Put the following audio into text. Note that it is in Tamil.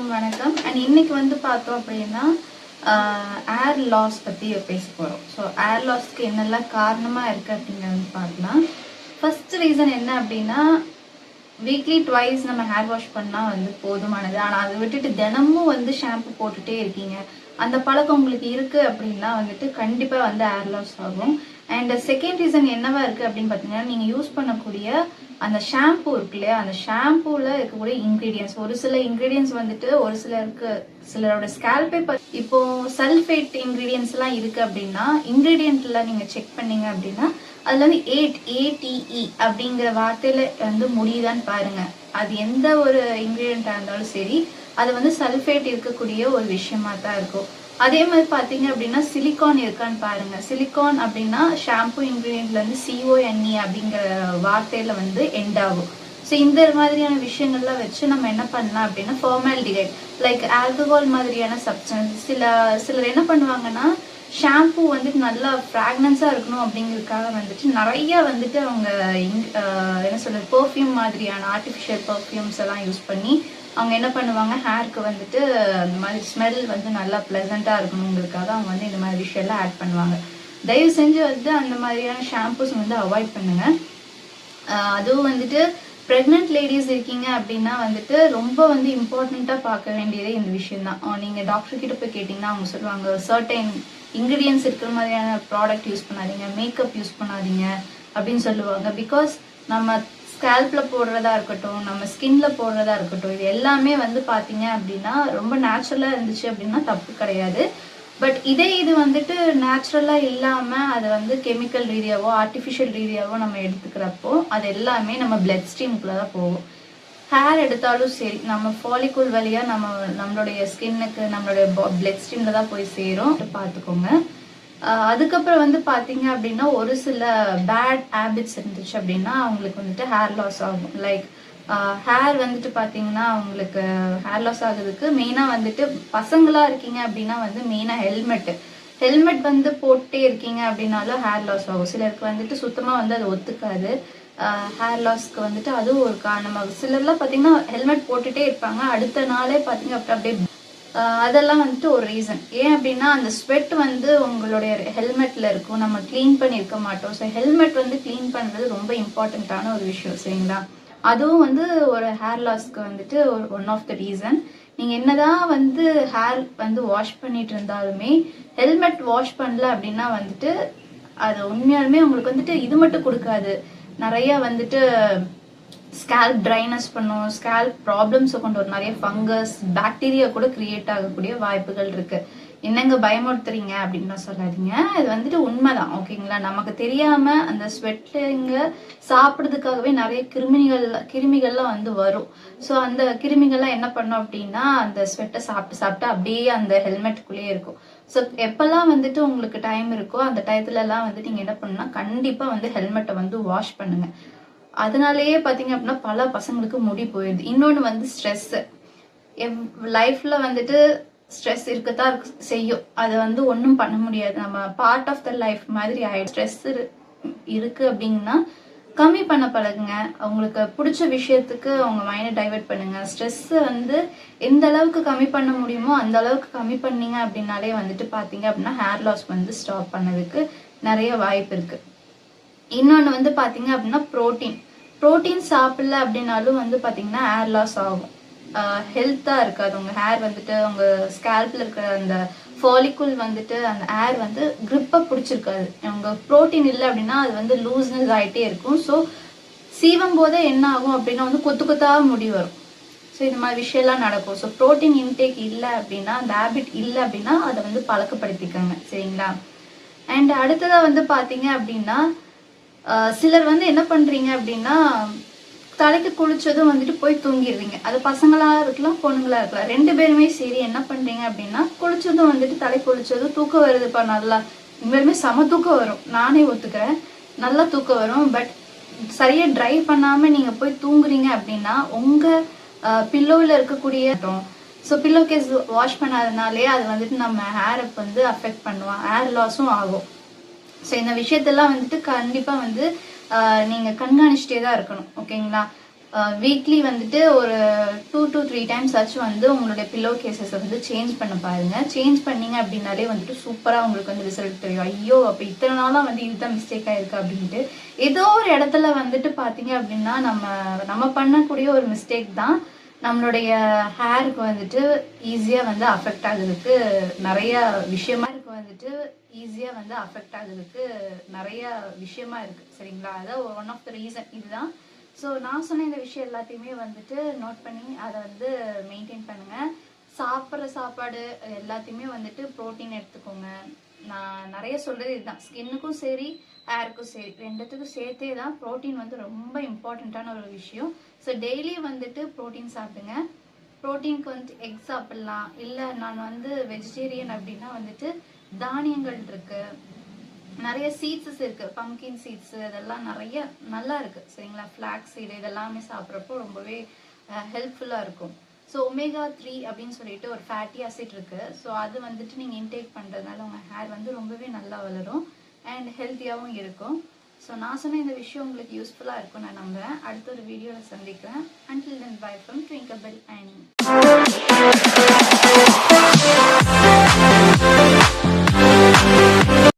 எல்லாருக்கும் வணக்கம். அண்ட் இன்னைக்கு வந்து பார்த்தோம் அப்படின்னா ஏர் லாஸ் பற்றி பேச போகிறோம். ஸோ ஏர் லாஸ்க்கு என்னெல்லாம் காரணமாக இருக்குது அப்படிங்கிறது பார்க்கலாம். ஃபர்ஸ்ட் ரீசன் என்ன அப்படின்னா, வீக்லி ட்வைஸ் நம்ம ஹேர் வாஷ் பண்ணால் வந்து போதுமானது. ஆனால் அதை விட்டுட்டு தினமும் வந்து ஷாம்பு போட்டுகிட்டே இருக்கீங்க, அந்த பழக்கம் உங்களுக்கு இருக்குது அப்படின்னா வந்துட்டு கண்டிப்பாக வந்து ஏர் லாஸ் ஆகும். அண்ட் செகண்ட் ரீசன் என்னவா இருக்குது அப்படின்னு பார்த்தீங்கன்னா, நீங்கள் யூஸ் பண்ணக்கூடிய அந்த ஷாம்பு இருக்கு இல்லையா, அந்த ஷாம்பூவில் இருக்கக்கூடிய இன்க்ரீடியன்ஸ், ஒரு சில இன்க்ரீடியன்ஸ் வந்துட்டு ஒரு சிலரோட ஸ்கேல்பே இப்போ சல்ஃபேட் இன்க்ரீடியன்ஸ் எல்லாம் இருக்கு அப்படின்னா, இன்க்ரீடியன்ட்ல நீங்க செக் பண்ணீங்க அப்படின்னா அதுல வந்து ATE அப்படிங்கிற வார்த்தையில வந்து முடியுதான்னு பாருங்க. அது எந்த ஒரு இன்க்ரீடியண்டா இருந்தாலும் சரி, அது வந்து சல்ஃபேட் இருக்கக்கூடிய ஒரு விஷயமா தான் இருக்கும். அதே மாதிரி பாத்தீங்க அப்படின்னா சிலிகான் இருக்கான்னு பாருங்க. சிலிகான் அப்படின்னா ஷாம்பு இன்கிரீடியன்ட்ல இருந்து CONE அப்படிங்கிற வார்த்தையில வந்து எண்ட் ஆகும். ஸோ இந்த மாதிரியான விஷயங்கள்லாம் வச்சு நம்ம என்ன பண்ணலாம் அப்படின்னா, ஃபார்மால்டிஹைட் லைக் ஆல்கஹால் மாதிரியான சப்ஸ்டன்ஸ், சிலர் என்ன பண்ணுவாங்கன்னா, ஷாம்பு வந்துட்டு நல்லா ஃப்ராக்னன்ஸா இருக்கணும் அப்படிங்கிறதுக்காக வந்துட்டு நிறைய வந்துட்டு அவங்க என்ன சொல்றது, பெர்ஃப்யூம் மாதிரியான ஆர்டிஃபிஷியல் பெர்ஃப்யூம்ஸ் எல்லாம் யூஸ் பண்ணி அவங்க என்ன பண்ணுவாங்க, ஹேருக்கு வந்துட்டு அந்த மாதிரி ஸ்மெல் வந்து நல்லா ப்ளசண்ட்டாக இருக்கணுங்கிறதுக்காக அவங்க வந்து இந்த மாதிரி விஷயம்லாம் ஆட் பண்ணுவாங்க. தயவு செஞ்சு வந்து அந்த மாதிரியான ஷாம்பூஸ் வந்து அவாய்ட் பண்ணுங்க. அதுவும் வந்துட்டு ப்ரெக்னென்ட் லேடிஸ் இருக்கீங்க அப்படின்னா வந்துட்டு ரொம்ப வந்து இம்பார்ட்டண்ட்டாக பார்க்க வேண்டியதே இந்த விஷயம் தான். நீங்கள் டாக்டர் கிட்ட போய் கேட்டிங்கன்னா அவங்க சொல்லுவாங்க, சர்டைன் இன்க்ரீடியன்ஸ் இருக்கிற மாதிரியான ப்ராடக்ட் யூஸ் பண்ணாதீங்க, மேக்கப் யூஸ் பண்ணாதீங்க அப்படின்னு சொல்லுவாங்க. பிகாஸ் நம்ம ஸ்கேல்ப்ல போடுறதா இருக்கட்டும், நம்ம ஸ்கின்ல போடுறதா இருக்கட்டும், இது எல்லாமே வந்து பார்த்தீங்க அப்படின்னா ரொம்ப நேச்சுரலாக இருந்துச்சு அப்படின்னா தப்பு கிடையாது. பட் இது வந்துட்டு நேச்சுரலாக இல்லாமல் அதை வந்து கெமிக்கல் ரீதியாவோ ஆர்டிஃபிஷியல் ரீதியாவோ நம்ம எடுத்துக்கிறப்போ அது எல்லாமே நம்ம பிளட் ஸ்ட்ரீமுக்குள்ள தான் போகும். ஹேர் எடுத்தாலும் சரி, நம்ம ஃபாலிகுல் வழியாக நம்மளுடைய ஸ்கின்னுக்கு நம்மளுடைய பிளட் ஸ்ட்ரீம்ல தான் போய் சேரும், பார்த்துக்கோங்க. அதுக்கப்புறம் வந்து பார்த்தீங்க அப்படின்னா, ஒரு சில பேட் ஹேபிட்ஸ் இருந்துச்சு அப்படின்னா அவங்களுக்கு வந்துட்டு ஹேர் லாஸ் ஆகும். லைக் ஹேர் வந்துட்டு பார்த்தீங்கன்னா, அவங்களுக்கு ஹேர் லாஸ் ஆகுறதுக்கு மெயினாக வந்துட்டு பசங்களா இருக்கீங்க அப்படின்னா வந்து மெயினாக ஹெல்மெட் வந்து போட்டே இருக்கீங்க அப்படின்னாலும் ஹேர் லாஸ் ஆகும். சிலருக்கு வந்துட்டு சுத்தமாக வந்து அது ஒத்துக்காது. ஹேர் லாஸ்க்கு வந்துட்டு அதுவும் ஒரு காரணமாக. சிலர்லாம் பார்த்தீங்கன்னா ஹெல்மெட் போட்டுட்டே இருப்பாங்க, அடுத்த நாளே பார்த்தீங்க அப்படியே அதெல்லாம் வந்துட்டு ஒரு ரீசன். ஏன் அப்படின்னா, அந்த ஸ்வெட் வந்து உங்களுடைய ஹெல்மெட்ல இருக்கும், நம்ம கிளீன் பண்ணி இருக்க மாட்டோம். ஸோ ஹெல்மெட் வந்து கிளீன் பண்ணுறது ரொம்ப இம்பார்ட்டண்ட்டான ஒரு விஷயம், சரிங்களா? அதுவும் வந்து ஒரு ஹேர் லாஸ்க்கு வந்துட்டு ஒன் ஆஃப் த ரீசன். நீங்கள் என்னதான் வந்து ஹேர் வந்து வாஷ் பண்ணிட்டு இருந்தாலுமே ஹெல்மெட் வாஷ் பண்ணல அப்படின்னா வந்துட்டு அது உண்மையாலுமே உங்களுக்கு வந்துட்டு இது மட்டும் கொடுக்காது, நிறைய வந்துட்டு ஸ்கேல்ப் ட்ரைனஸ் பண்ணும், ஸ்கேல்ப் ப்ராப்ளம்ஸை கொண்டு வரும், நிறைய ஃபங்கஸ் பாக்டீரியா கூட கிரியேட் ஆகக்கூடிய வாய்ப்புகள் இருக்கு. என்னங்க பயமுறுத்துறீங்க அப்படின்னு சொல்லாதீங்க, இது வந்துட்டு உண்மைதான், ஓகேங்களா? நமக்கு தெரியாம அந்த ஸ்வெட்லிங்க சாப்பிட்றதுக்காகவே நிறைய கிருமிகள்லாம் வந்து வரும். ஸோ அந்த கிருமிகள்லாம் என்ன பண்ணும் அப்படின்னா, அந்த ஸ்வெட்டை சாப்பிட்டு அப்படியே அந்த ஹெல்மெட்டுக்குள்ளேயே இருக்கும். ஸோ எப்பெல்லாம் வந்துட்டு உங்களுக்கு டைம் இருக்கோ அந்த டயத்துலலாம் வந்துட்டு நீங்கள் என்ன பண்ணணும்னா, கண்டிப்பாக வந்து ஹெல்மெட்டை வந்து வாஷ் பண்ணுங்க. அதனாலேயே பார்த்தீங்க அப்படின்னா பல பசங்களுக்கு முடி போயிடுது. இன்னொன்று வந்து ஸ்ட்ரெஸ்ஸு. லைஃப்ல வந்துட்டு ஸ்ட்ரெஸ் இருக்கத்தான் செய்யும், அதை வந்து ஒன்றும் பண்ண முடியாது, நம்ம பார்ட் ஆஃப் த லைஃப் மாதிரி ஆயிடும். ஸ்ட்ரெஸ் இருக்கு அப்படின்னா கம்மி பண்ண பழகுங்க. அவங்களுக்கு பிடிச்ச விஷயத்துக்கு அவங்க மைண்டை டைவெர்ட் பண்ணுங்க. ஸ்ட்ரெஸ்ஸை வந்து எந்த அளவுக்கு கம்மி பண்ண முடியுமோ அந்த அளவுக்கு கம்மி பண்ணீங்க அப்படின்னாலே வந்துட்டு பார்த்தீங்க அப்படின்னா ஹேர் லாஸ் வந்து ஸ்டாப் பண்ணதுக்கு நிறைய வாய்ப்பு இருக்கு. இன்னொன்று வந்து பார்த்தீங்க அப்படின்னா ப்ரோட்டீன் சாப்பிடல அப்படின்னாலும் வந்து பார்த்தீங்கன்னா ஹேர் லாஸ் ஆகும். ஹெல்த்தாக இருக்காது உங்கள் ஹேர் வந்துட்டு, உங்கள் ஸ்கேல்பில் இருக்கிற அந்த ஃபாலிகுல் வந்துட்டு அந்த ஹேர் வந்து க்ரிப்பை பிடிச்சிருக்காது. உங்கள் ப்ரோட்டீன் இல்லை அப்படின்னா அது வந்து லூஸ்னஸ் ஆகிட்டே இருக்கும். ஸோ சீவும் போதே என்ன ஆகும் அப்படின்னா வந்து கொத்தாக முடி வரும். ஸோ இந்த மாதிரி விஷயம்லாம் நடக்கும். ஸோ ப்ரோட்டீன் இன்டேக் இல்லை அப்படின்னா, அந்த ஹேபிட் இல்லை அப்படின்னா அதை வந்து பழக்கப்படுத்திக்கோங்க, சரிங்களா? அண்ட் அடுத்ததாக வந்து பார்த்தீங்க அப்படின்னா, சிலர் வந்து என்ன பண்றீங்க அப்படின்னா, தலைக்கு குளிச்சதும் வந்துட்டு போய் தூங்கிடுறீங்க. அது பசங்களா இருக்கலாம், பொண்ணுங்களா இருக்கலாம், 2 பேருமே சரி. என்ன பண்றீங்க அப்படின்னா, குளிச்சதும் வந்துட்டு தலை குளிச்சதும் தூக்கம் வருதுப்பா, நல்லா உண்மையுமே செம தூக்கம் வரும், நானே ஒத்துக்கிறேன், நல்லா தூக்கம் வரும். பட் சரியா ட்ரை பண்ணாம நீங்க போய் தூங்குறீங்க அப்படின்னா உங்க பில்லோவில் இருக்கக்கூடிய ஸோ பில்லோ கேஸ் வாஷ் பண்ணாதனாலே அது வந்துட்டு நம்ம ஹேரை வந்து அஃபெக்ட் பண்ணுவோம், ஹேர் லாஸும் ஆகும். ஸோ இந்த விஷயத்தெல்லாம் வந்துட்டு கண்டிப்பாக வந்து நீங்கள் கண்காணிச்சிட்டே தான் இருக்கணும், ஓகேங்களா? வீக்லி வந்துட்டு ஒரு 2 to 3 டைம்ஸ் ஆச்சும் வந்து உங்களுடைய பில்லோ கேசஸை வந்து சேஞ்ச் பண்ண பாருங்க. சேஞ்ச் பண்ணீங்க அப்படின்னாலே வந்துட்டு சூப்பராக உங்களுக்கு வந்து ரிசல்ட் தெரியும். ஐயோ அப்போ இத்தனை நாளாக வந்து இதுதான் மிஸ்டேக் ஆயிருக்கு அப்படின்ட்டு ஏதோ ஒரு இடத்துல வந்துட்டு பார்த்தீங்க அப்படின்னா நம்ம பண்ணக்கூடிய ஒரு மிஸ்டேக் தான் நம்மளுடைய ஹேருக்கு வந்துட்டு ஈஸியாக வந்து அஃபெக்ட் ஆகுறதுக்கு நிறைய விஷயமா வந்துட்டு ஈஸியாக வந்து அஃபெக்ட் ஆகுறதுக்கு நிறைய விஷயமா இருக்கு. சரிங்களா? அதான் ஒன் ஆஃப் த ரீசன் இதுதான். ஸோ நான் சொன்ன இந்த விஷயம் எல்லாத்தையுமே வந்துட்டு நோட் பண்ணி அதை வந்து மெயின்டைன் பண்ணுங்க. சாப்பிட்ற சாப்பாடு எல்லாத்தையுமே வந்துட்டு ப்ரோட்டீன் எடுத்துக்கோங்க. நான் நிறைய சொல்றது இதுதான், ஸ்கின்னுக்கும் சரி ஹேருக்கும் சரி ரெண்டுத்துக்கும் சேர்த்தே தான் ப்ரோட்டீன் வந்து ரொம்ப இம்பார்ட்டண்ட்டான ஒரு விஷயம். ஸோ டெய்லி வந்துட்டு ப்ரோட்டீன் சாப்பிடுங்க. ப்ரோட்டீனுக்கு வந்து எக் சாப்பிடலாம். இல்லை நான் வந்து வெஜிடேரியன் அப்படின்னா வந்துட்டு தானியங்கள் இருக்கு, நிறைய சீட்ஸஸ் இருக்கு, பம்கின் சீட்ஸ் இதெல்லாம் நிறைய நல்லா இருக்கு. சரிங்களா? ஃபிளாக்ஸ் சீடு இதெல்லாமே சாப்பிட்றப்போ ரொம்பவே ஹெல்ப்ஃபுல்லாக இருக்கும். ஸோ omega-3 அப்படின்னு சொல்லிட்டு ஒரு ஃபேட்டி ஆசிட் இருக்கு. ஸோ அது வந்துட்டு நீங்கள் இன்டேக் பண்ணுறதுனால உங்கள் ஹேர் வந்து ரொம்பவே நல்லா வளரும் அண்ட் ஹெல்த்தியாகவும் இருக்கும். ஸோ நான் சொன்ன இந்த விஷயம் உங்களுக்கு யூஸ்ஃபுல்லாக இருக்கும் நான் நம்புகிறேன். அடுத்த ஒரு வீடியோவில் சந்திக்கிறேன். Until then, bye from Twinkle Bell Annie.